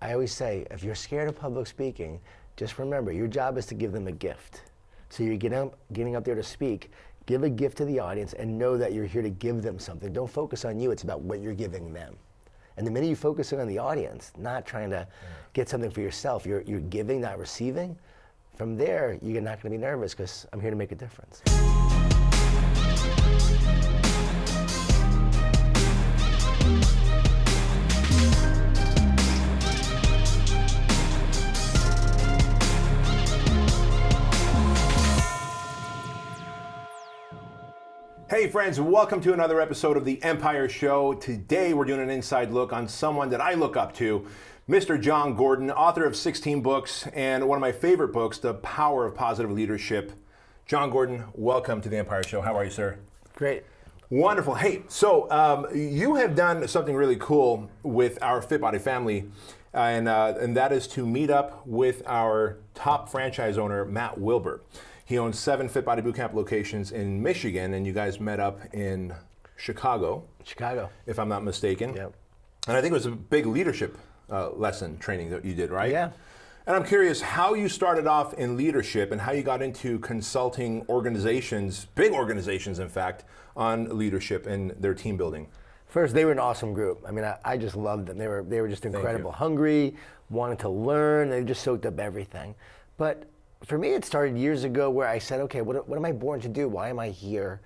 I always say, if you're scared of public speaking, just remember, your job is to give them a gift. So you're getting up there to speak, give a gift to the audience and know that you're here to give them something. Don't focus on you, it's about what you're giving them. And the minute you focus on the audience, not trying to get something for yourself, you're giving, not receiving, from there, you're not gonna be nervous because I'm here to make a difference. Hey friends, welcome to another episode of The Empire Show. Today we're doing an inside look on someone that I look up to, Mr. Jon Gordon, author of 16 books and one of my favorite books, The Power of Positive Leadership. Jon Gordon, welcome to The Empire Show. How are you, sir? Great. Wonderful. Hey, so you have done something really cool with our Fit Body family, and that is to meet up with our top franchise owner, Matt Wilbur. He owns 7 Fit Body Bootcamp locations in Michigan, and you guys met up in Chicago, if I'm not mistaken. Yep. And I think it was a big leadership lesson training that you did, right? Yeah. And I'm curious how you started off in leadership and how you got into consulting organizations, big organizations in fact, on leadership and their team building. First, they were an awesome group. I mean, I just loved them. They were just incredible, hungry, wanted to learn. They just soaked up everything. But for me, it started years ago where I said, okay, what am I born to do? Why am I here?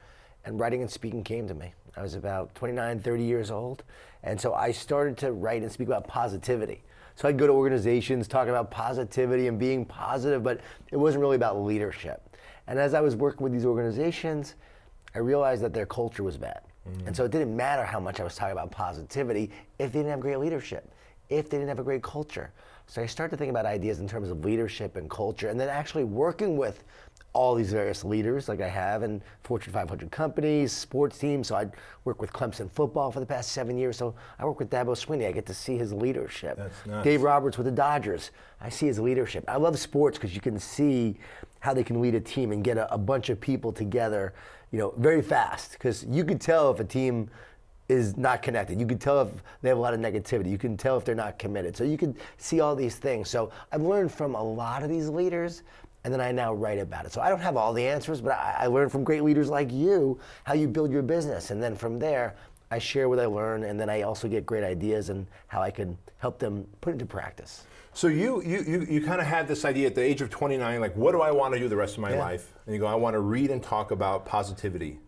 And writing and speaking came to me. I was about 29, 30 years old. And so I started to write and speak about positivity. So I'd go to organizations talking about positivity and being positive, but it wasn't really about leadership. And as I was working with these organizations, I realized that their culture was bad. And so it didn't matter how much I was talking about positivity if they didn't have great leadership, if they didn't have a great culture. So I started to think about ideas in terms of leadership and culture, and then actually working with all these various leaders like I have in Fortune 500 companies, sports teams. So I'd work with Clemson football for the past 7 years. So I work with Dabo Swinney. I get to see his leadership. That's nuts. Dave Roberts with the Dodgers. I see his leadership. I love sports because you can see how they can lead a team and get a bunch of people together, very fast. Because you could tell if a team is not connected. You can tell if they have a lot of negativity. You can tell if they're not committed. So you can see all these things. So I've learned from a lot of these leaders, and then I now write about it. So I don't have all the answers, but I learned from great leaders like you how you build your business. And then from there, I share what I learn, and then I also get great ideas and how I can help them put into practice. So you kind of had this idea at the age of 29, like, what do I want to do the rest of my life? And you go, I want to read and talk about positivity.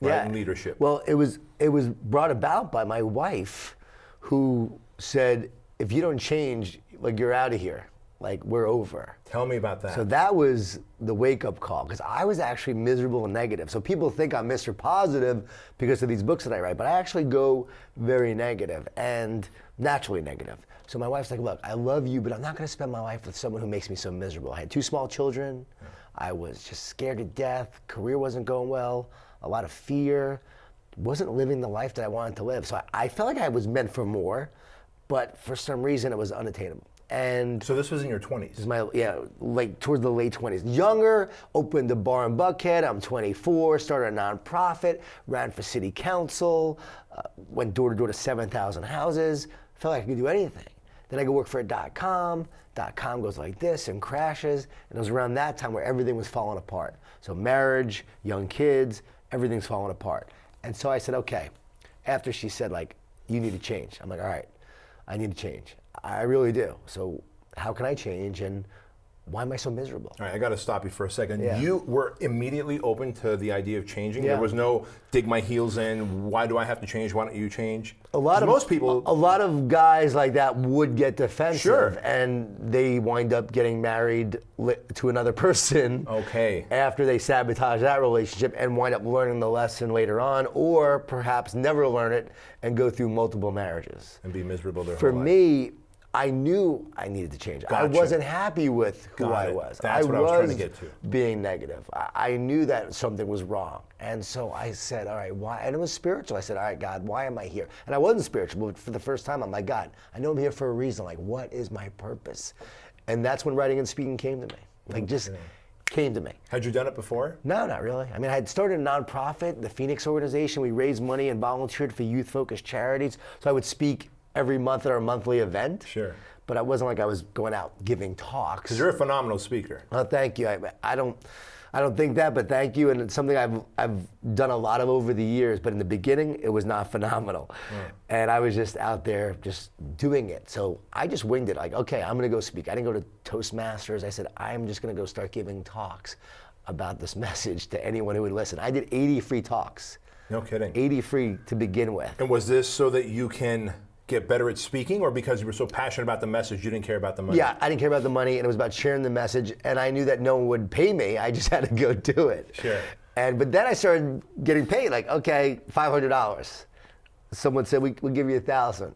Right, in leadership. Well, it was brought about by my wife, who said, if you don't change, like, you're out of here, like, we're over. Tell me about that. So that was the wake-up call, because I was actually miserable and negative. So people think I'm Mr. Positive because of these books that I write, but I actually go very negative and naturally negative. So my wife's like, look, I love you, but I'm not going to spend my life with someone who makes me so miserable. I had 2 small children. Yeah. I was just scared to death. Career wasn't going well. A lot of fear, wasn't living the life that I wanted to live. So I felt like I was meant for more, but for some reason it was unattainable. And so this was in your 20s? This is like towards the late 20s. Younger, opened a bar in Buckhead. I'm 24, started a nonprofit, ran for city council, went door to door to 7,000 houses, felt like I could do anything. Then I go work for a .com. .com goes like this and crashes. And it was around that time where everything was falling apart. So marriage, young kids, everything's falling apart. And so I said, okay, after she said, like, you need to change. I'm like, all right, I need to change. I really do. So how can I change, and why am I so miserable? All right, I got to stop you for a second. Yeah. You were immediately open to the idea of changing? Yeah. There was no dig my heels in, why do I have to change, why don't you change? A lot of guys like that would get defensive, sure, and they wind up getting married to another person after they sabotage that relationship and wind up learning the lesson later on, or perhaps never learn it and go through multiple marriages. And be miserable their For whole life. me, I knew I needed to change. Gotcha. I wasn't happy with who I was. That's what I was trying to get to. Being negative. I knew that something was wrong. And so I said, all right, why? And it was spiritual. I said, all right, God, why am I here? And I wasn't spiritual, but for the first time, I'm like, God, I know I'm here for a reason. Like, what is my purpose? And that's when writing and speaking came to me. Like, just came to me. Had you done it before? No, not really. I mean, I had started a nonprofit, the Phoenix organization. We raised money and volunteered for youth-focused charities. So I would speak every month at our monthly event. Sure. but I wasn't like I was going out giving talks. Because you're a phenomenal speaker. Oh, thank you. I don't think that, but thank you. And it's something I've done a lot of over the years. But in the beginning, it was not phenomenal, and I was just out there just doing it. So I just winged it. Like, okay, I'm gonna go speak. I didn't go to Toastmasters. I said I'm just gonna go start giving talks about this message to anyone who would listen. I did 80 free talks. No kidding. 80 free to begin with. And was this so that you can get better at speaking, or because you were so passionate about the message, you didn't care about the money? Yeah, I didn't care about the money, and it was about sharing the message, and I knew that no one would pay me. I just had to go do it. Sure. But then I started getting paid, like, okay, $500. Someone said, we'll give you $1,000,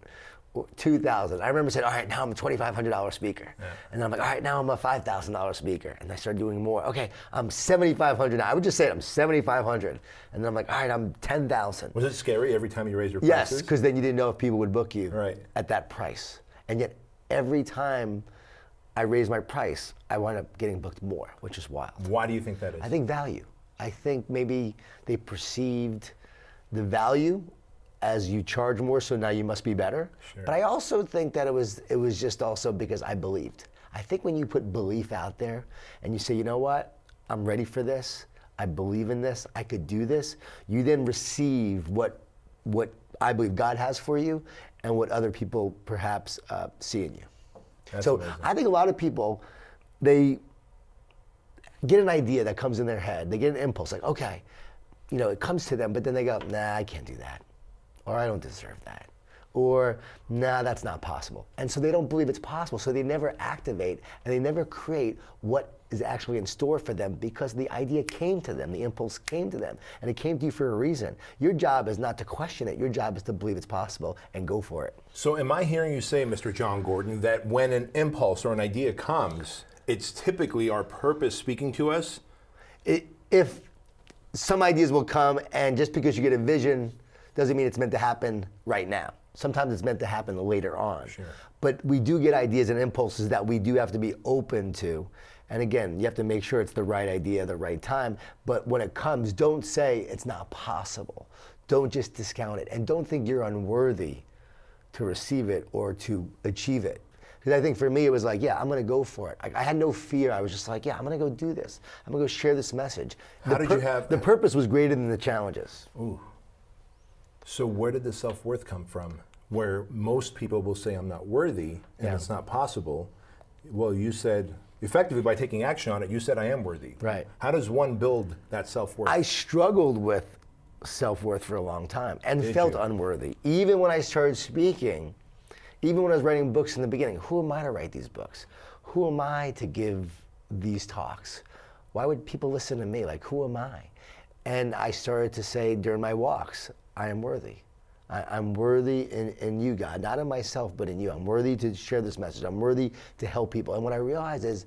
$2,000. I remember saying, all right, now I'm a $2,500 speaker. Yeah. And then I'm like, all right, now I'm a $5,000 speaker. And I started doing more. Okay, I'm $7,500 now. I would just say it, I'm $7,500. And then I'm like, all right, I'm $10,000. Was it scary every time you raised your prices? Yes, because then you didn't know if people would book you right. at that price. And yet every time I raised my price, I wound up getting booked more, which is wild. Why do you think that is? I think value. I think maybe they perceived the value as you charge more, so now you must be better. Sure. But I also think that it was just also because I believed. I think when you put belief out there and you say, you know what, I'm ready for this, I believe in this, I could do this, you then receive what I believe God has for you and what other people perhaps see in you. That's so amazing. I think a lot of people, they get an idea that comes in their head, they get an impulse, like, okay, it comes to them, but then they go, nah, I can't do that. Or I don't deserve that. Or, nah, that's not possible. And so they don't believe it's possible, so they never activate and they never create what is actually in store for them because the idea came to them, the impulse came to them, and it came to you for a reason. Your job is not to question it, your job is to believe it's possible and go for it. So am I hearing you say, Mr. Jon Gordon, that when an impulse or an idea comes, it's typically our purpose speaking to us? If some ideas will come, and just because you get a vision doesn't mean it's meant to happen right now. Sometimes it's meant to happen later on. Sure. But we do get ideas and impulses that we do have to be open to. And again, you have to make sure it's the right idea at the right time. But when it comes, don't say it's not possible. Don't just discount it. And don't think you're unworthy to receive it or to achieve it. Because I think for me, it was like, yeah, I'm going to go for it. I had no fear. I was just like, yeah, I'm going to go do this. I'm going to go share this message. How did you have... The purpose was greater than the challenges. Ooh. So where did the self-worth come from? Where most people will say, I'm not worthy, and it's not possible. Well, you said, effectively by taking action on it, you said, I am worthy. Right. How does one build that self-worth? I struggled with self-worth for a long time and felt unworthy. Even when I started speaking, even when I was writing books in the beginning, who am I to write these books? Who am I to give these talks? Why would people listen to me? Like, who am I? And I started to say during my walks, I am worthy. I'm worthy in you, God, not in myself, but in you. I'm worthy to share this message. I'm worthy to help people. And what I realized is,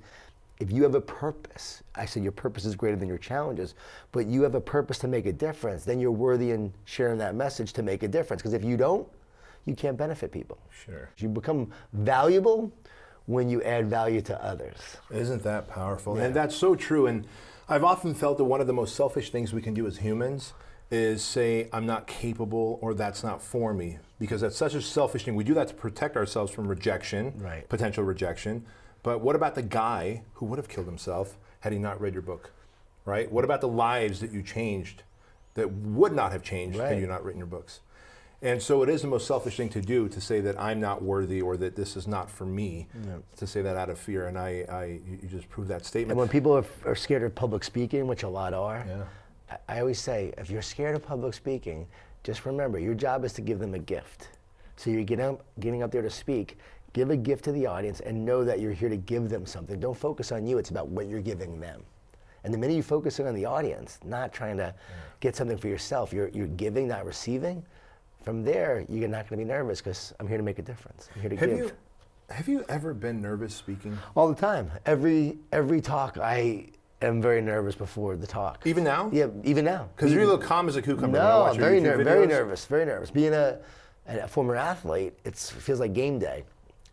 if you have a purpose, I said your purpose is greater than your challenges, but you have a purpose to make a difference, then you're worthy in sharing that message to make a difference. Because if you don't, you can't benefit people. Sure. You become valuable when you add value to others. Isn't that powerful? Yeah. And that's so true. And I've often felt that one of the most selfish things we can do as humans is say, I'm not capable, or that's not for me, because that's such a selfish thing. We do that to protect ourselves from rejection, right. Potential rejection. But what about the guy who would have killed himself had he not read your book, right? What about the lives that you changed that would not have changed had you not written your books? And so it is the most selfish thing to do, to say that I'm not worthy or that this is not for me, to say that out of fear. And you just proved that statement. And when people are scared of public speaking, which a lot are, yeah. I always say, if you're scared of public speaking, just remember, your job is to give them a gift. So you're getting up there to speak, give a gift to the audience and know that you're here to give them something. Don't focus on you, it's about what you're giving them. And the minute you focus on the audience, not trying to get something for yourself, you're giving, not receiving, from there, you're not going to be nervous because I'm here to make a difference. I'm here to give. Have you ever been nervous speaking? All the time. Every talk, I am very nervous before the talk. Even now? Yeah, even now. Because you're a little calm as a cucumber. No, I'm very nervous. Being a former athlete, it feels like game day.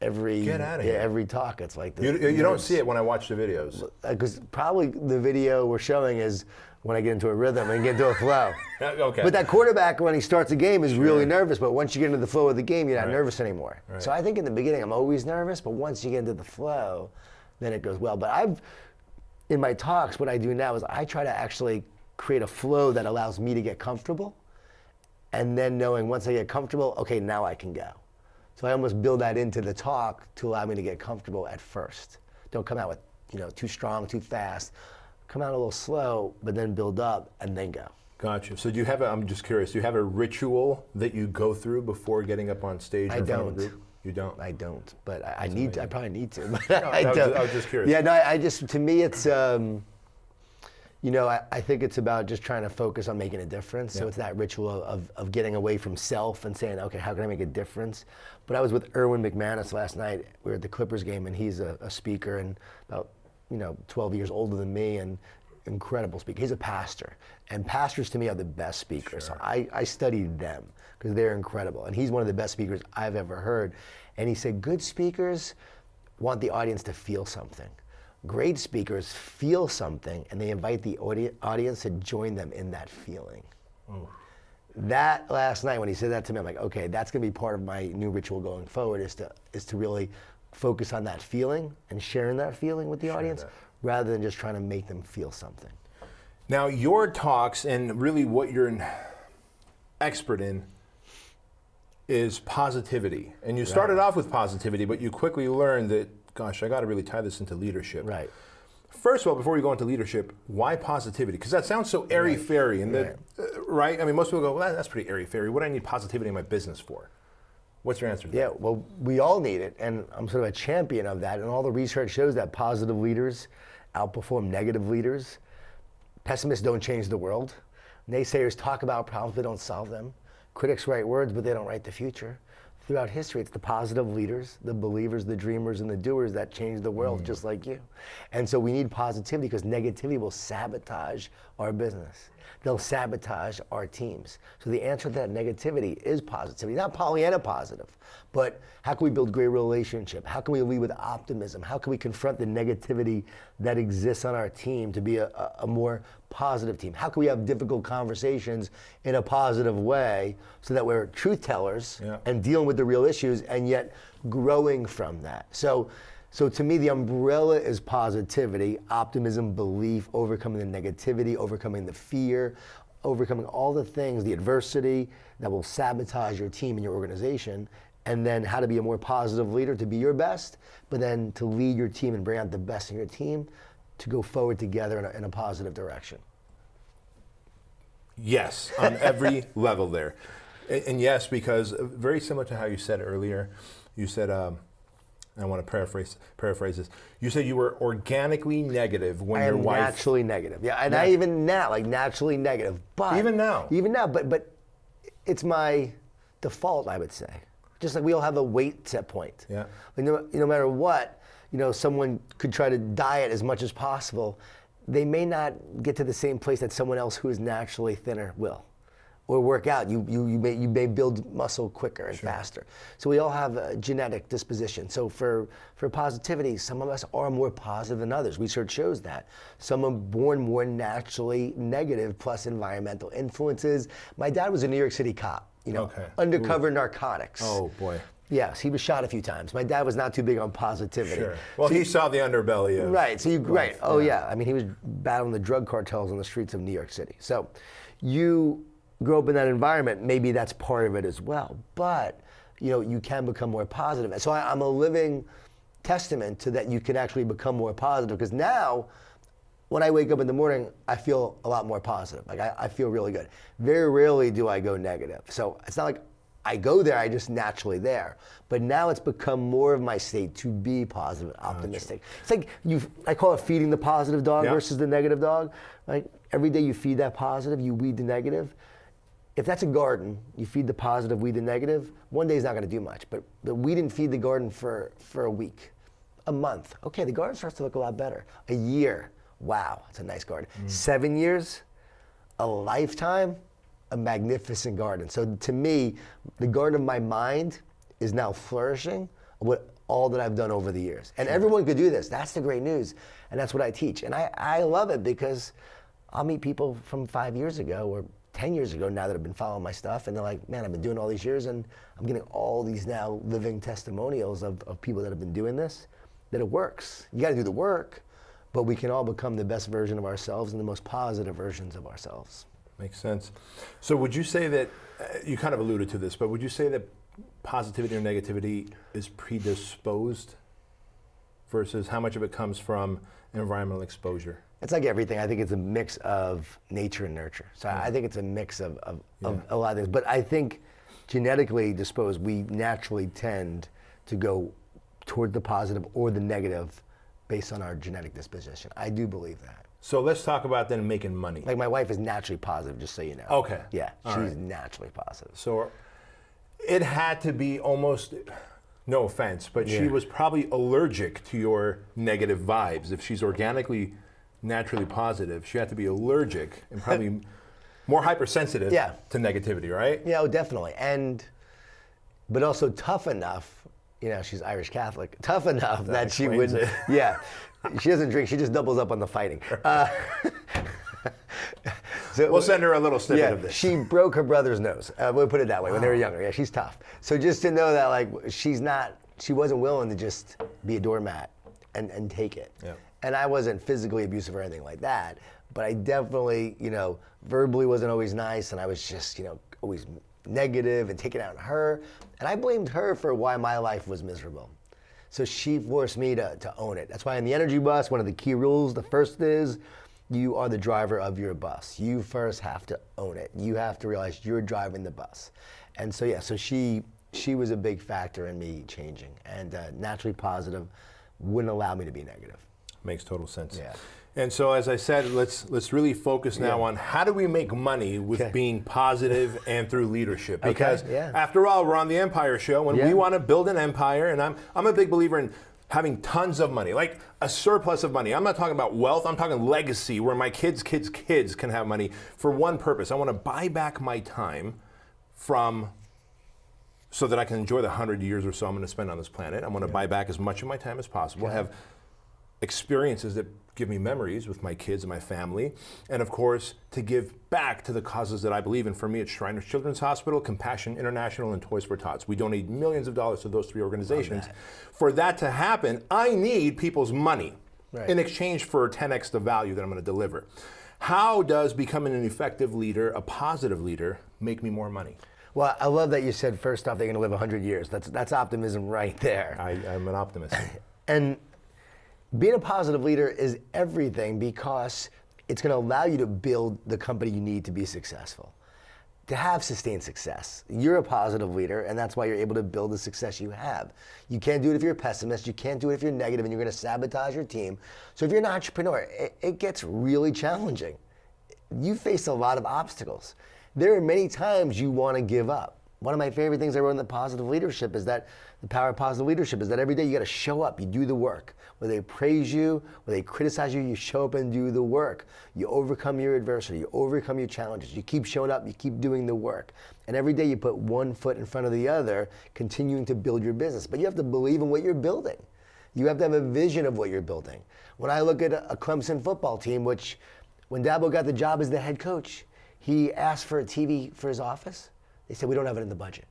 Get outta here. every talk. It's like this. You don't see it when I watch the videos. Because probably the video we're showing is when I get into a rhythm and get into a flow. Okay. But that quarterback, when he starts a game, is really nervous. But once you get into the flow of the game, you're not nervous anymore. Right. So I think in the beginning, I'm always nervous. But once you get into the flow, then it goes well. But in my talks, what I do now is I try to actually create a flow that allows me to get comfortable. And then knowing once I get comfortable, okay, now I can go. So I almost build that into the talk to allow me to get comfortable at first. Don't come out with, too strong, too fast. Come out a little slow, but then build up and then go. Gotcha. So I'm just curious, do you have a ritual that you go through before getting up on stage in front of a group? You don't? I don't, but I probably need to. But No, I don't. I was just curious. Yeah, no, to me it's, I think it's about just trying to focus on making a difference. So it's that ritual of getting away from self and saying, okay, how can I make a difference? But I was with Erwin McManus last night. We were at the Clippers game, and he's a speaker and about 12 years older than me, and incredible speaker. He's a pastor, and pastors to me are the best speakers. Sure. So I studied them because they're incredible, and he's one of the best speakers I've ever heard. And he said, good speakers want the audience to feel something. Great speakers feel something, and they invite the audience to join them in that feeling. Oh. That last night when he said that to me, I'm like, okay, that's going to be part of my new ritual going forward, is to really focus on that feeling and sharing that feeling with the audience, rather than just trying to make them feel something. Now, your talks and really what you're an expert in is positivity. And you started off with positivity, but you quickly learned that, gosh, I got to really tie this into leadership. Right. First of all, before we go into leadership, why positivity? Because that sounds so airy-fairy. And right? I mean, most people go, well, that's pretty airy-fairy. What do I need positivity in my business for? What's your answer to that? Yeah, well, we all need it, and I'm sort of a champion of that, and all the research shows that positive leaders outperform negative leaders. Pessimists don't change the world. Naysayers talk about problems, but don't solve them. Critics write words, but they don't write the future. Throughout history, it's the positive leaders, the believers, the dreamers, and the doers that change the world, just like you. And so we need positivity, because negativity will sabotage our business. They'll sabotage our teams. So the answer to that negativity is positivity. Not Pollyanna positive, but how can we build great relationship? How can we lead with optimism? How can we confront the negativity that exists on our team to be a more positive team? How can we have difficult conversations in a positive way so that we're truth tellers and dealing with the real issues, and yet growing from that? So to me, the umbrella is positivity, optimism, belief, overcoming the negativity, overcoming the fear, overcoming all the things, the adversity that will sabotage your team and your organization, and then how to be a more positive leader, to be your best, but then to lead your team and bring out the best in your team to go forward together in a positive direction. Yes, on every level there. And yes, because very similar to how you said earlier, you said, I want to paraphrase this. You said you were organically negative when your wife. Naturally negative, yeah, and I even now naturally negative, but even now, but it's my default, I would say. Just like we all have a weight set point. Yeah. Like no matter what, someone could try to diet as much as possible. They may not get to the same place that someone else who is naturally thinner will. Or work out, you may build muscle quicker and faster. So we all have a genetic disposition. So for positivity, some of us are more positive than others. Research shows that. Some are born more naturally negative, plus environmental influences. My dad was a New York City cop, undercover narcotics. Oh boy. Yes, he was shot a few times. My dad was not too big on positivity. Sure. Well, he saw the underbelly of right. So life. Oh yeah. I mean, he was battling the drug cartels on the streets of New York City. So you grow up in that environment, maybe that's part of it as well. But you can become more positive. And so I'm a living testament to that. You can actually become more positive, because now when I wake up in the morning, I feel a lot more positive. Like I feel really good. Very rarely do I go negative. So it's not like I go there, I just naturally there. But now it's become more of my state to be positive and optimistic. It's like I call it feeding the positive dog versus the negative dog. Like every day you feed that positive, you weed the negative. If that's a garden, you feed the positive, weed the negative, one day is not going to do much. But weed and feed the garden for a week, a month. Okay, the garden starts to look a lot better. A year, wow, it's a nice garden. 7 years, a lifetime, a magnificent garden. So to me, the garden of my mind is now flourishing. What all that I've done over the years. And everyone could do this. That's the great news. And that's what I teach. And I love it because I'll meet people from 5 years ago or 10 years ago now that have been following my stuff, and they're like, man, I've been doing all these years, and I'm getting all these now living testimonials of people that have been doing this, that it works. You got to do the work, but we can all become the best version of ourselves and the most positive versions of ourselves. Makes sense. So would you say that, you kind of alluded to this, but would you say that positivity or negativity is predisposed versus how much of it comes from environmental exposure? It's like everything. I think it's a mix of nature and nurture. So I think it's a mix of a lot of things. But I think genetically disposed, we naturally tend to go toward the positive or the negative based on our genetic disposition. I do believe that. So let's talk about then making money. Like my wife is naturally positive, just so you know. Okay. Yeah, she's naturally positive. So it had to be almost, no offense, but she was probably allergic to your negative vibes. If she's organically naturally positive, she had to be allergic and probably more hypersensitive to negativity, right? Yeah, oh, definitely. But also tough enough, you know, she's Irish Catholic, tough enough that she would, she doesn't drink, she just doubles up on the fighting. So we'll send her a little snippet of this. She broke her brother's nose, we'll put it that way, when they were younger. Yeah, she's tough. So just to know that, like, she wasn't willing to just be a doormat and take it. Yeah. And I wasn't physically abusive or anything like that, but I definitely, you know, verbally wasn't always nice, and I was just, you know, always negative and taking it out on her. And I blamed her for why my life was miserable. So she forced me to own it. That's why in the energy bus, one of the key rules, the first is, you are the driver of your bus. You first have to own it. You have to realize you're driving the bus. And so so she was a big factor in me changing, and naturally positive wouldn't allow me to be negative. Makes total sense. Yeah. And so, as I said, let's really focus now on how do we make money with being positive and through leadership. Because after all, we're on the Empire Show, and we want to build an empire. And I'm a big believer in having tons of money, like a surplus of money. I'm not talking about wealth. I'm talking legacy, where my kids' can have money for one purpose. I want to buy back my time so that I can enjoy the 100 years or so I'm going to spend on this planet. I want to buy back as much of my time as possible, have experiences that give me memories with my kids and my family, and of course, to give back to the causes that I believe in. For me, it's Shriners Children's Hospital, Compassion International, and Toys for Tots. We donate millions of dollars to those three organizations. For that to happen, I need people's money in exchange for 10x the value that I'm going to deliver. How does becoming an effective leader, a positive leader, make me more money? Well, I love that you said first off they're going to live 100 years. That's optimism right there. I'm an optimist. And being a positive leader is everything, because it's going to allow you to build the company you need to be successful, to have sustained success. You're a positive leader, and that's why you're able to build the success you have. You can't do it if you're a pessimist. You can't do it if you're negative, and you're going to sabotage your team. So if you're an entrepreneur, it gets really challenging. You face a lot of obstacles. There are many times you want to give up. One of my favorite things I wrote in the positive leadership is that the power of positive leadership is that every day you got to show up, you do the work. Whether they praise you, whether they criticize you, you show up and do the work. You overcome your adversity, you overcome your challenges. You keep showing up, you keep doing the work. And every day you put one foot in front of the other, continuing to build your business. But you have to believe in what you're building. You have to have a vision of what you're building. When I look at a Clemson football team, which when Dabo got the job as the head coach, he asked for a TV for his office. They said, we don't have it in the budget.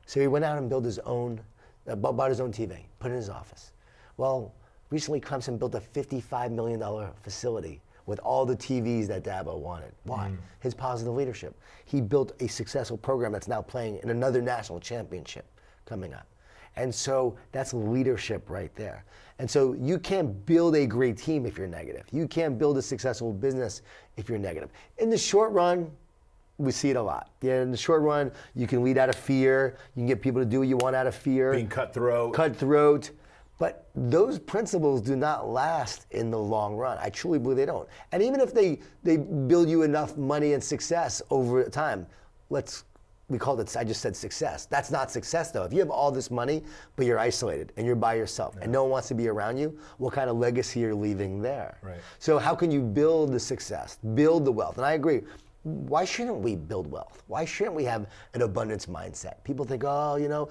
So he went out and bought his own TV, put it in his office. Well, recently Clemson built a $55 million facility with all the TVs that Dabo wanted. Why? His positive leadership. He built a successful program that's now playing in another national championship coming up. And so that's leadership right there. And so you can't build a great team if you're negative. You can't build a successful business if you're negative. In the short run, we see it a lot. Yeah, in the short run, you can lead out of fear. You can get people to do what you want out of fear. Being cutthroat. But those principles do not last in the long run. I truly believe they don't. And even if they build you enough money and success over time, we call it, I just said success. That's not success though. If you have all this money, but you're isolated and you're by yourself and no one wants to be around you, what kind of legacy you're leaving there? Right. So how can you build the success, build the wealth? And I agree. Why shouldn't we build wealth? Why shouldn't we have an abundance mindset? People think, oh, you know,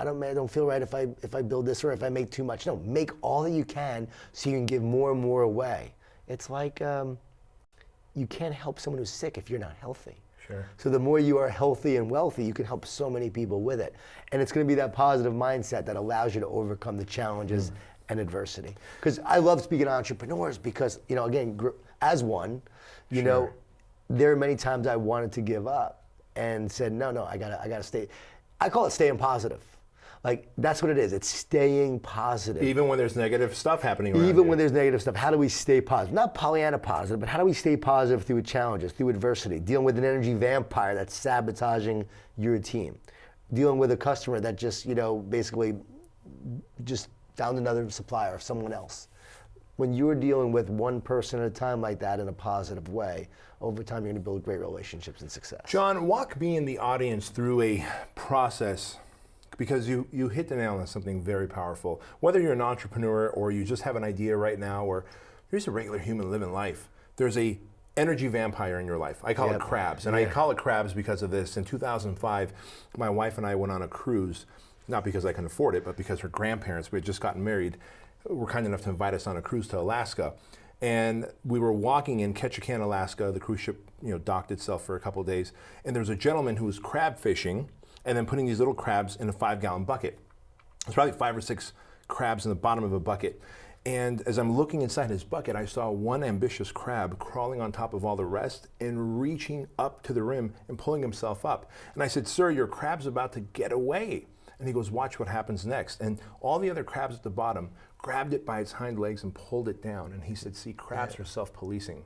I don't feel right if I build this or if I make too much. No, make all that you can so you can give more and more away. It's like you can't help someone who's sick if you're not healthy. Sure. So the more you are healthy and wealthy, you can help so many people with it. And it's going to be that positive mindset that allows you to overcome the challenges and adversity. Because I love speaking to entrepreneurs because, again, as one, there are many times I wanted to give up and said, no, I gotta stay. I call it staying positive. Like, that's what it is. It's staying positive. Even when there's negative stuff happening around Even you. when there's negative stuff, how do we stay positive? Not Pollyanna positive, but how do we stay positive through challenges, through adversity, dealing with an energy vampire that's sabotaging your team, dealing with a customer that just, basically just found another supplier of someone else. When you're dealing with one person at a time like that in a positive way, over time you're going to build great relationships and success. Jon, walk me and the audience through a process, because you hit the nail on something very powerful. Whether you're an entrepreneur or you just have an idea right now, or you're just a regular human living life, there's a energy vampire in your life. I call it crabs, and I call it crabs because of this. In 2005, my wife and I went on a cruise, not because I can afford it, but because her grandparents, we had just gotten married, were kind enough to invite us on a cruise to Alaska. And we were walking in Ketchikan, Alaska. The cruise ship, docked itself for a couple of days. And there was a gentleman who was crab fishing and then putting these little crabs in a 5-gallon bucket. There's probably 5 or 6 crabs in the bottom of a bucket. And as I'm looking inside his bucket, I saw one ambitious crab crawling on top of all the rest and reaching up to the rim and pulling himself up. And I said, "Sir, your crab's about to get away." And he goes, "Watch what happens next." And all the other crabs at the bottom grabbed it by its hind legs and pulled it down. And he said, "See, crabs are self-policing."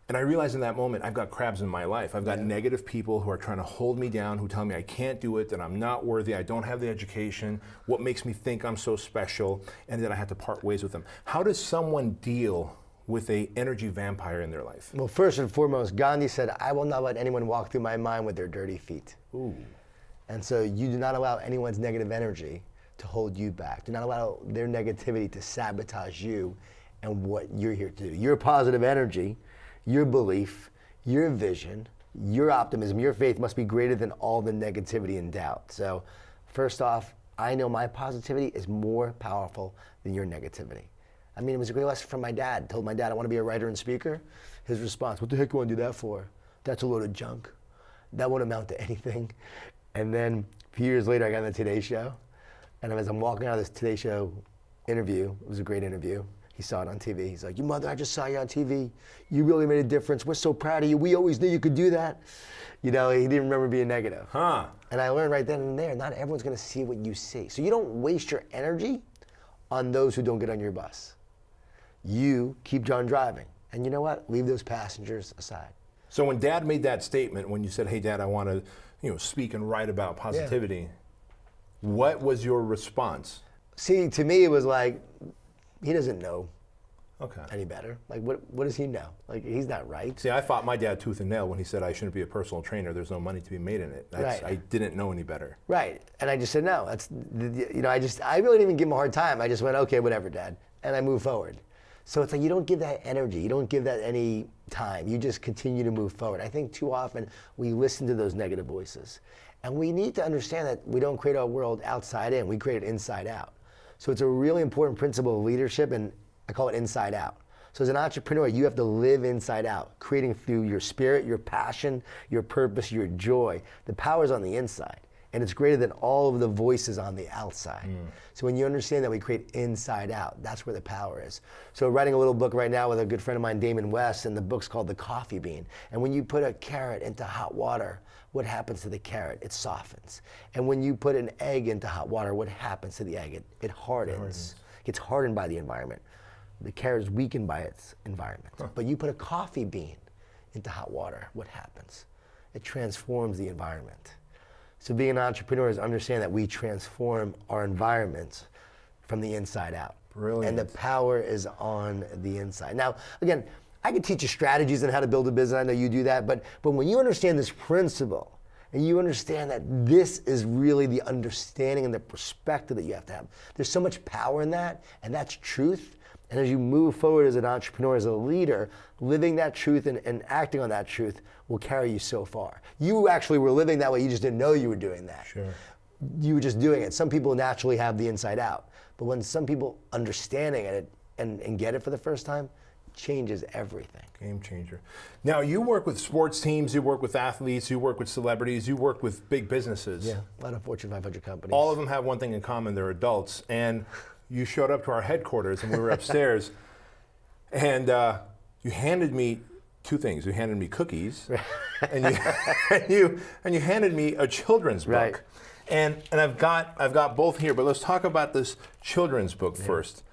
And I realized in that moment, I've got crabs in my life. I've got negative people who are trying to hold me down, who tell me I can't do it, that I'm not worthy, I don't have the education, what makes me think I'm so special, and that I have to part ways with them. How does someone deal with a energy vampire in their life? Well, first and foremost, Gandhi said, "I will not let anyone walk through my mind with their dirty feet." Ooh. And so you do not allow anyone's negative energy to hold you back. Do not allow their negativity to sabotage you and what you're here to do. Your positive energy, your belief, your vision, your optimism, your faith must be greater than all the negativity and doubt. So first off, I know my positivity is more powerful than your negativity. I mean, it was a great lesson from my dad. I told my dad I want to be a writer and speaker. His response, "What the heck do you want to do that for? That's a load of junk. That won't amount to anything." And then a few years later, I got on the Today Show. And as I'm walking out of this Today Show interview, it was a great interview. He saw it on TV. He's like, "Your mother, I just saw you on TV. You really made a difference. We're so proud of you. We always knew you could do that." He didn't remember being negative. And I learned right then and there, not everyone's going to see what you see. So you don't waste your energy on those who don't get on your bus. You keep on driving. And you know what? Leave those passengers aside. So when Dad made that statement, when you said, "Hey, Dad, I want to speak and write about positivity," what was your response? See, to me, it was like, he doesn't know Okay. any better. Like, what does he know? Like, he's not right. See, I fought my dad tooth and nail when he said I shouldn't be a personal trainer. There's no money to be made in it. Right. I didn't know any better. Right. And I just said, no, I really didn't even give him a hard time. I just went, "Okay, whatever, Dad." And I moved forward. So it's like, you don't give that energy. You don't give that any time. You just continue to move forward. I think too often we listen to those negative voices. And we need to understand that we don't create our world outside in. We create it inside out. So it's a really important principle of leadership, and I call it inside out. So as an entrepreneur, you have to live inside out, creating through your spirit, your passion, your purpose, your joy. The power's on the inside, and it's greater than all of the voices on the outside. So when you understand that we create inside out, that's where the power is. So writing a little book right now with a good friend of mine, Damon West, and the book's called The Coffee Bean. And when you put a carrot into hot water, what happens to the carrot? It softens. And when you put an egg into hot water, what happens to the egg? It hardens. It gets hardened by the environment. The carrot is weakened by its environment. But you put a coffee bean into hot water, what happens? It transforms the environment. So being an entrepreneur is understand that we transform our environments from the inside out. Brilliant. And the power is on the inside. Now, again, I can teach you strategies on how to build a business. I know you do that. But when you understand this principle, and you understand that this is really the understanding and the perspective that you have to have, there's so much power in that, and that's truth. And as you move forward as an entrepreneur, as a leader, living that truth and acting on that truth will carry you so far. You actually were living that way, you just didn't know you were doing that. Sure. you were just doing it. Some people naturally have the inside out. But when some people understanding it and get it for the first time, changes everything. Game changer. Now, you work with sports teams, you work with athletes, you work with celebrities, you work with big businesses. Yeah, a lot of Fortune 500 companies. All of them have one thing in common, they're adults. And you showed up to our headquarters and we were upstairs and you handed me two things. You handed me cookies and you handed me a children's book. Right. And I've got both here, but let's talk about this children's book first.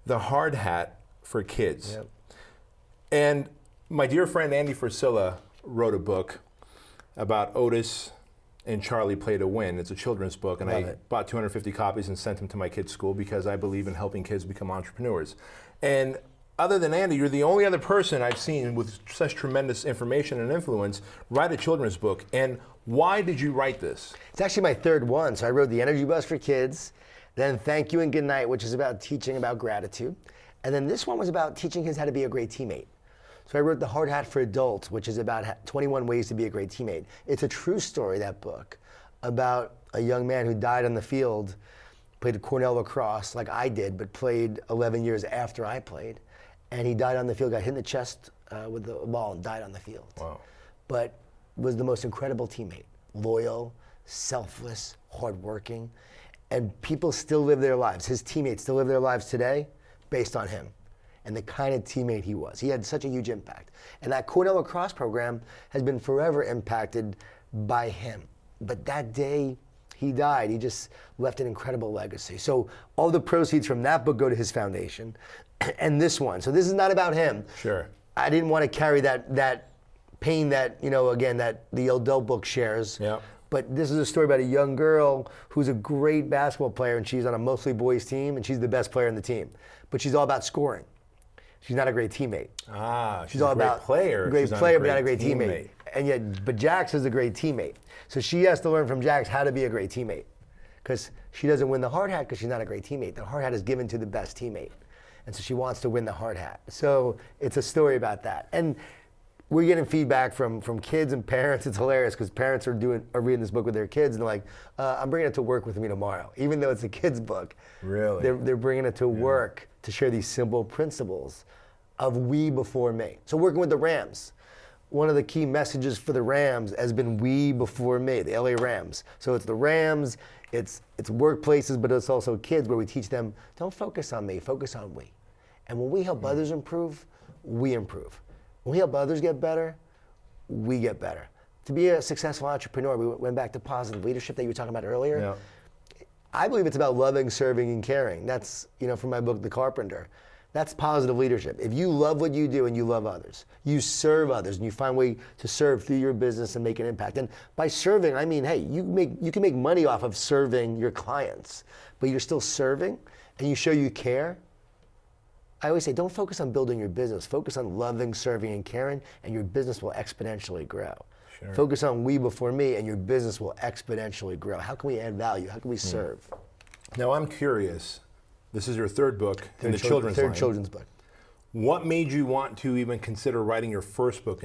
The Hard Hat for Kids. Yep. And my dear friend Andy Frisilla wrote a book about Otis and Charlie Play to Win. It's a children's book, and I bought 250 copies and sent them to my kids' school because I believe in helping kids become entrepreneurs. And other than Andy, you're the only other person I've seen with such tremendous information and influence write a children's book. And why did you write this? It's actually my third one. So I wrote The Energy Bus for Kids, then Thank You and Good Night, which is about teaching about gratitude. And then this one was about teaching kids how to be a great teammate. So I wrote The Hard Hat for Adults, which is about 21 ways to be a great teammate. It's a true story, that book, about a young man who died on the field, played Cornell lacrosse like I did, but played 11 years after I played. And he died on the field, got hit in the chest with the ball and died on the field. Wow. But was the most incredible teammate. Loyal, selfless, hardworking. And people still live their lives. His teammates still live their lives today based on him and the kind of teammate he was. He had such a huge impact. And that Cornell lacrosse program has been forever impacted by him. But that day he died, he just left an incredible legacy. So all the proceeds from that book go to his foundation and this one. So this is not about him. Sure. I didn't want to carry that pain that, again, that the adult book shares. Yeah. But this is a story about a young girl who's a great basketball player, and she's on a mostly boys team, and she's the best player in the team. But she's all about scoring. She's not a great teammate. She's all about great player, but not a great teammate. And yet, but Jax is a great teammate. So she has to learn from Jax how to be a great teammate, because she doesn't win the hard hat because she's not a great teammate. The hard hat is given to the best teammate, and so she wants to win the hard hat. So it's a story about that. And we're getting feedback from kids and parents. It's hilarious because parents are reading this book with their kids and they're like, I'm bringing it to work with me tomorrow. Even though it's a kid's book, really, they're bringing it to work to share these simple principles of we before me. So working with the Rams, one of the key messages for the Rams has been we before me, the LA Rams. So it's the Rams, it's workplaces, but it's also kids where we teach them, don't focus on me, focus on we. And when we help others improve, we improve. When we help others get better, we get better. To be a successful entrepreneur, we went back to positive leadership that you were talking about earlier. Yeah. I believe it's about loving, serving, and caring. That's, from my book, The Carpenter. That's positive leadership. If you love what you do and you love others, you serve others and you find a way to serve through your business and make an impact. And by serving, I mean, hey, you can make money off of serving your clients, but you're still serving and you show you care. I always say, don't focus on building your business. Focus on loving, serving, and caring, and your business will exponentially grow. Sure. Focus on we before me, and your business will exponentially grow. How can we add value? How can we serve? Now, I'm curious. This is your third book in the children's line. Third children's book. What made you want to even consider writing your first book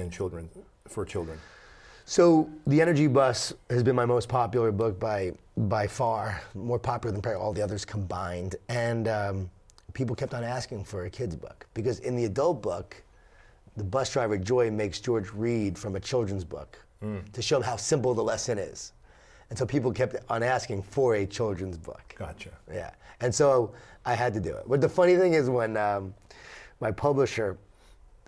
for children? So, The Energy Bus has been my most popular book by far, more popular than probably all the others combined. And people kept on asking for a kid's book because in the adult book, the bus driver Joy makes George read from a children's book to show him how simple the lesson is. And so people kept on asking for a children's book. Gotcha. Yeah. And so I had to do it. But the funny thing is when my publisher,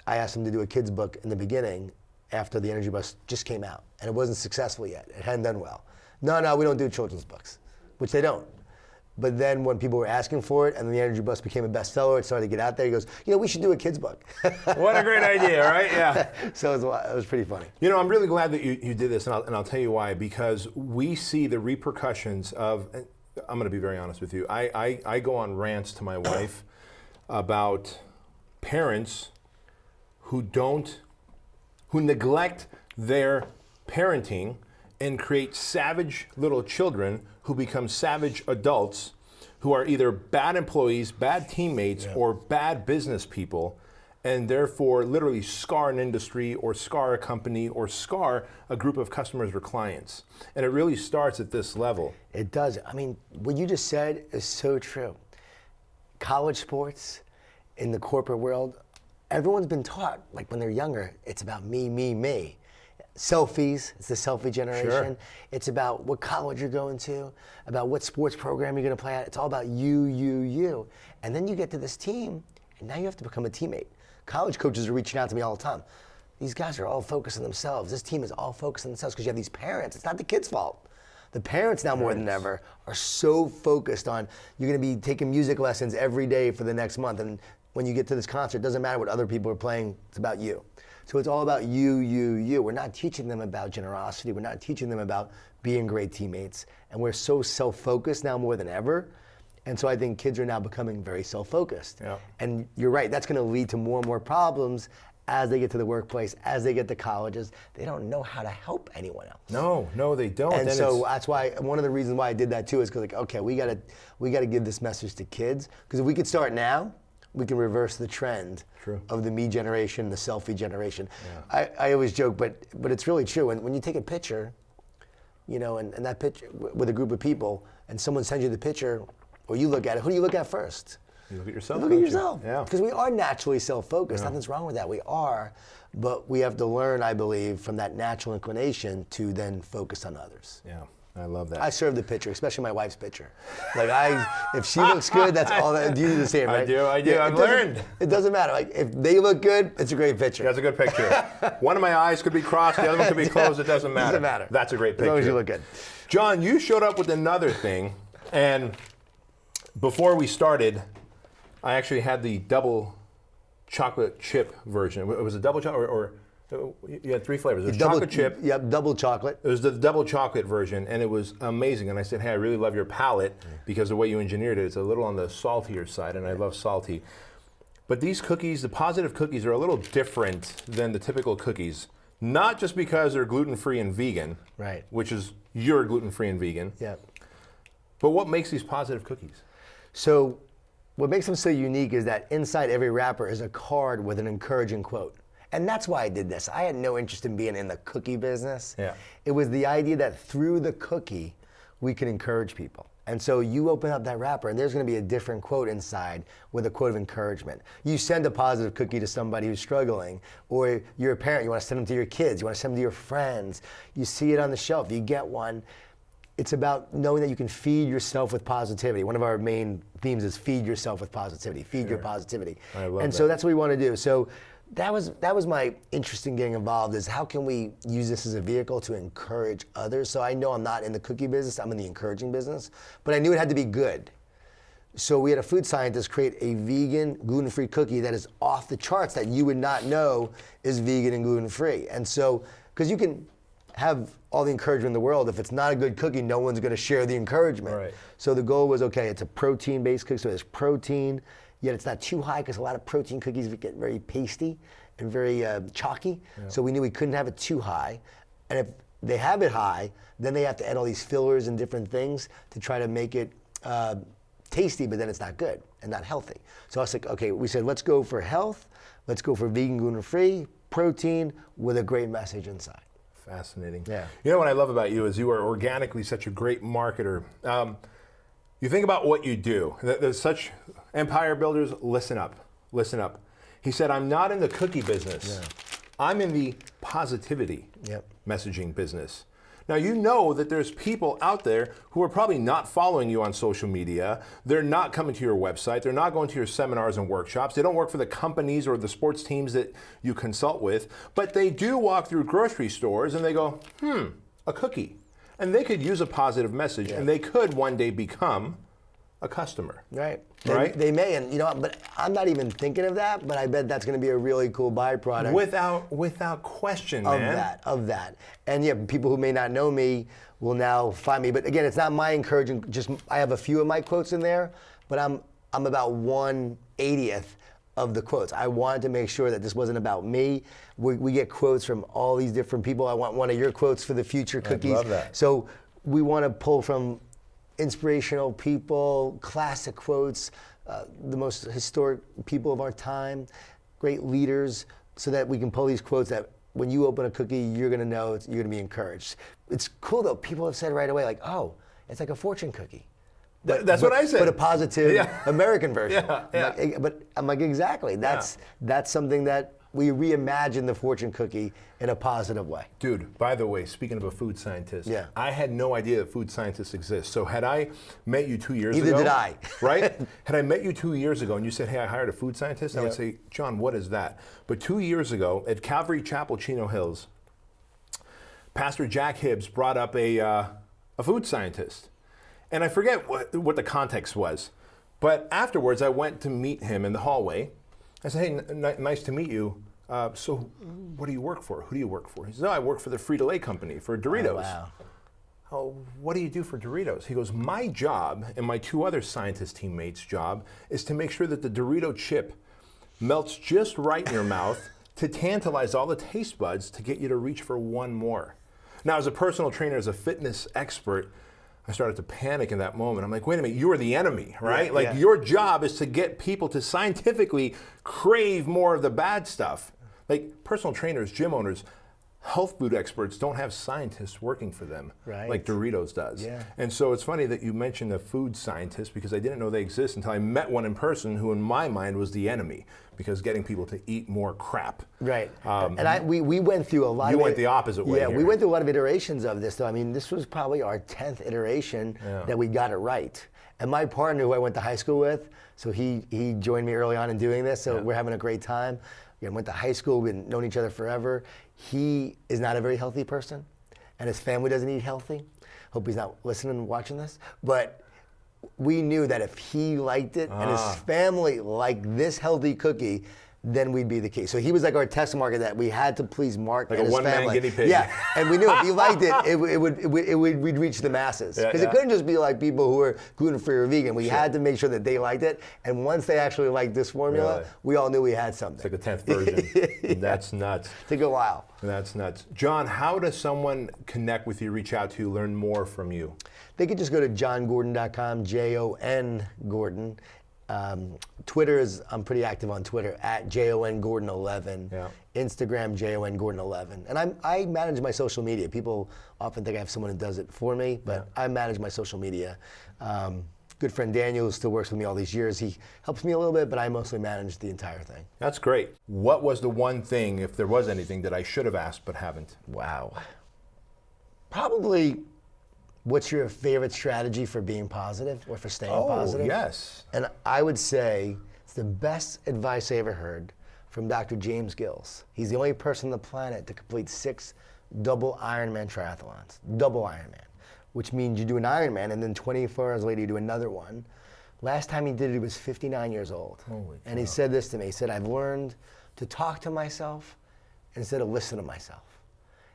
I asked him to do a kid's book in the beginning after The Energy Bus just came out. And it wasn't successful yet. It hadn't done well. No, we don't do children's books, which they don't. But then when people were asking for it and then The Energy Bus became a bestseller, it started to get out there. He goes, we should do a kid's book. What a great idea, right? Yeah. So it was pretty funny. I'm really glad that you did this, and I'll tell you why. Because we see the repercussions of, I'm going to be very honest with you. I go on rants to my wife about parents who neglect their parenting and create savage little children who become savage adults who are either bad employees, bad teammates, or bad business people. and therefore literally scar an industry or scar a company or scar a group of customers or clients. And it really starts at this level. It does. I mean, what you just said is so true. College sports, in the corporate world, everyone's been taught, like when they're younger, it's about me, me, me. Selfies, it's the selfie generation. Sure. It's about what college you're going to, about what sports program you're going to play at. It's all about you, you, you. And then you get to this team, and now you have to become a teammate. College coaches are reaching out to me all the time. These guys are all focused on themselves. This team is all focused on themselves because you have these parents. It's not the kids' fault. The parents now more than ever are so focused on, you're going to be taking music lessons every day for the next month. And when you get to this concert, it doesn't matter what other people are playing, it's about you. So it's all about you, you, you. We're not teaching them about generosity. We're not teaching them about being great teammates. And we're so self-focused now more than ever. And so I think kids are now becoming very self-focused. Yeah. And you're right, that's going to lead to more and more problems as they get to the workplace, as they get to colleges. They don't know how to help anyone else. No, they don't. And so that's why, one of the reasons why I did that too is because, like, okay, we gotta give this message to kids. Because if we could start now, we can reverse the trend of the me generation, the selfie generation. Yeah. I always joke, but it's really true. And when you take a picture, and that picture with a group of people, and someone sends you the picture, or you look at it, who do you look at first? You look at yourself. You look at yourself. Yeah. Because we are naturally self-focused. Nothing's wrong with that. We are. But we have to learn, I believe, from that natural inclination to then focus on others. Yeah. I love that. I serve the picture, especially my wife's picture. Like if she looks good, that's all that you do the same, right? I do. I've learned. It doesn't matter. Like if they look good, it's a great picture. That's a good picture. One of my eyes could be crossed, the other one could be closed. It doesn't matter. Doesn't matter. That's a great picture. As long as you look good. Jon, you showed up with another thing, and before we started, I actually had the double chocolate chip version. It was a double chocolate, or you had three flavors. It was chocolate chip. Yep, double chocolate. It was the double chocolate version, and it was amazing. And I said, hey, I really love your palate because the way you engineered it, it's a little on the saltier side, and I love salty. But these cookies, the positive cookies, are a little different than the typical cookies. Not just because they're gluten-free and vegan, right? Which is you're gluten-free and vegan. Yeah. But what makes these positive cookies? So what makes them so unique is that inside every wrapper is a card with an encouraging quote. And that's why I did this. I had no interest in being in the cookie business. Yeah. It was the idea that through the cookie, we can encourage people. And so you open up that wrapper and there's gonna be a different quote inside with a quote of encouragement. You send a positive cookie to somebody who's struggling, or you're a parent, you wanna send them to your kids, you wanna send them to your friends. You see it on the shelf, you get one. It's about knowing that you can feed yourself with positivity. One of our main themes is feed yourself with positivity, feed your positivity. I love and that. so that's what we wanna do. So that was my interest in getting involved, is how can we use this as a vehicle to encourage others? So I know I'm not in the cookie business, I'm in the encouraging business, but I knew it had to be good. So we had a food scientist create a vegan, gluten-free cookie that is off the charts that you would not know is vegan and gluten-free. And so, because you can have all the encouragement in the world, if it's not a good cookie, no one's gonna share the encouragement. Right. So the goal was, okay, it's a protein-based cookie, so there's protein, yet it's not too high because a lot of protein cookies get very pasty and very chalky. Yeah. So we knew we couldn't have it too high. And if they have it high, then they have to add all these fillers and different things to try to make it tasty, but then it's not good and not healthy. So I was like, okay, we said, let's go for health, let's go for vegan, gluten-free, protein with a great message inside. Fascinating. Yeah. You know what I love about you is you are organically such a great marketer. You think about what you do. There's such empire builders, listen up. He said, I'm not in the cookie business. Yeah. I'm in the positivity messaging business. Now, you know that there's people out there who are probably not following you on social media. They're not coming to your website. They're not going to your seminars and workshops. They don't work for the companies or the sports teams that you consult with, but they do walk through grocery stores and they go, a cookie. And they could use a positive message and they could one day become a customer. Right. Right? They may, and but I'm not even thinking of that, but I bet that's going to be a really cool byproduct. Without question, man. Of that. And yeah, people who may not know me will now find me. But again, it's not my encouraging, I have a few of my quotes in there, but I'm about 1/80th of the quotes. I wanted to make sure that this wasn't about me. We get quotes from all these different people. I want one of your quotes for the future cookies. I love that. So we want to pull from inspirational people, classic quotes, the most historic people of our time. great leaders, so that we can pull these quotes that when you open a cookie, you're going to know you're going to be encouraged. It's cool though. People have said right away, like, oh, it's like a fortune cookie. That's what I said. But a positive American version. Yeah. But I'm like, exactly. That's something that we reimagine the fortune cookie in a positive way. Dude, by the way, speaking of a food scientist, I had no idea that food scientists exist. So had I met you 2 years ago. Neither did I. Right? Had I met you 2 years ago and you said, hey, I hired a food scientist, I would say, John, what is that? But 2 years ago at Calvary Chapel, Chino Hills, Pastor Jack Hibbs brought up a food scientist. And I forget what the context was. But afterwards, I went to meet him in the hallway. I said, hey, nice to meet you. So what do you work for? Who do you work for? He says, oh, I work for the Frito-Lay company, for Doritos. Oh, wow. Oh, what do you do for Doritos? He goes, my job and my 2 other scientist teammates' job is to make sure that the Dorito chip melts just right in your mouth to tantalize all the taste buds to get you to reach for one more. Now, as a personal trainer, as a fitness expert, I started to panic in that moment. I'm like, wait a minute, you are the enemy, right? Your job is to get people to scientifically crave more of the bad stuff. Like personal trainers, gym owners, health food experts don't have scientists working for them like Doritos does. Yeah. And so it's funny that you mentioned a food scientist because I didn't know they exist until I met one in person who in my mind was the enemy because getting people to eat more crap. Right. And we went through a lot You went the opposite way. Yeah, here. we went through a lot of iterations of this though. I mean, this was probably our 10th iteration that we got it right. And my partner who I went to high school with, so he joined me early on in doing this, so we're having a great time. We went to high school, we've known each other forever. He is not a very healthy person, and his family doesn't eat healthy. Hope he's not listening and watching this. But we knew that if he liked it and his family liked this healthy cookie, then we'd be the key. So he was like our test market that we had to please Mark like and his family. Like a one-man guinea pig. Yeah, and we knew if he liked it, we'd reach the masses. Because it couldn't just be like people who are gluten-free or vegan. We had to make sure that they liked it. And once they actually liked this formula, we all knew we had something. It's like the 10th version. That's nuts. Took a while. That's nuts. John, how does someone connect with you, reach out to you, learn more from you? They could just go to jongordon.com, Jon Gordon. Twitter I'm pretty active on Twitter at JONGordon11. Instagram JONGordon11. And I manage my social media. People often think I have someone who does it for me, but I manage my social media. Good friend Daniel, who still works with me all these years, he helps me a little bit, but I mostly manage the entire thing. That's great. What was the one thing, if there was anything, that I should have asked but haven't? Wow. Probably, what's your favorite strategy for being positive or for staying positive? Oh, yes. And I would say it's the best advice I ever heard from Dr. James Gills. He's the only person on the planet to complete 6 double Ironman triathlons. Double Ironman, which means you do an Ironman and then 24 hours later you do another one. Last time he did it, he was 59 years old. And he said this to me. He said, I've learned to talk to myself instead of listen to myself.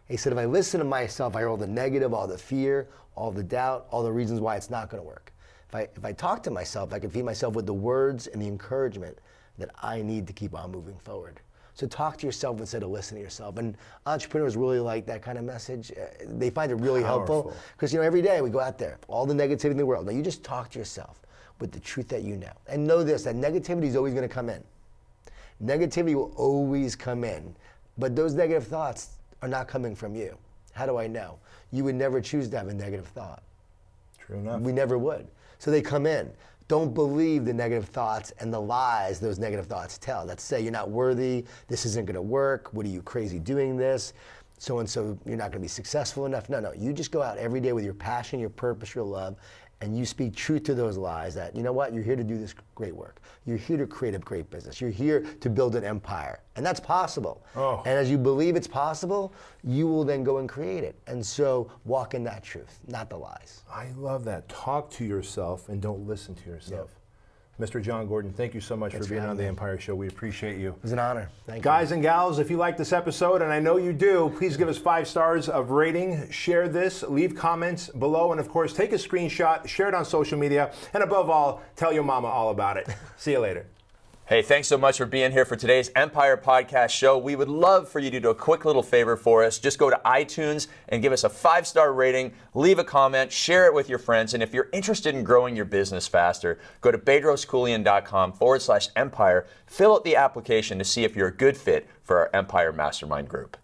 He said, if I listen to myself, I hear all the negative, all the fear, all the doubt, all the reasons why it's not going to work. If I talk to myself, I can feed myself with the words and the encouragement that I need to keep on moving forward. So talk to yourself instead of listen to yourself. And entrepreneurs really like that kind of message. They find it really helpful because every day we go out there, all the negativity in the world. Now you just talk to yourself with the truth that you know. And know this, that negativity is always going to come in. Negativity will always come in. But those negative thoughts are not coming from you. How do I know? You would never choose to have a negative thought. True enough. We never would. So they come in. Don't believe the negative thoughts and the lies those negative thoughts tell. That say you're not worthy, this isn't going to work, what are you crazy doing this, so-and-so you're not going to be successful enough. No, you just go out every day with your passion, your purpose, your love, and you speak truth to those lies that, you know what, you're here to do this great work. You're here to create a great business. You're here to build an empire. And that's possible. And as you believe it's possible, you will then go and create it. And so walk in that truth, not the lies. I love that. Talk to yourself and don't listen to yourself. Mr. Jon Gordon, thank you so much for being on the Empire Show. We appreciate you. It was an honor. Thank you. Guys and gals, if you like this episode, and I know you do, please give us 5 stars of rating, share this, leave comments below, and of course, take a screenshot, share it on social media, and above all, tell your mama all about it. See you later. Hey, thanks so much for being here for today's Empire Podcast show. We would love for you to do a quick little favor for us. Just go to iTunes and give us a 5-star rating, leave a comment, share it with your friends. And if you're interested in growing your business faster, go to bedroskeuilian.com/empire, fill out the application to see if you're a good fit for our Empire Mastermind group.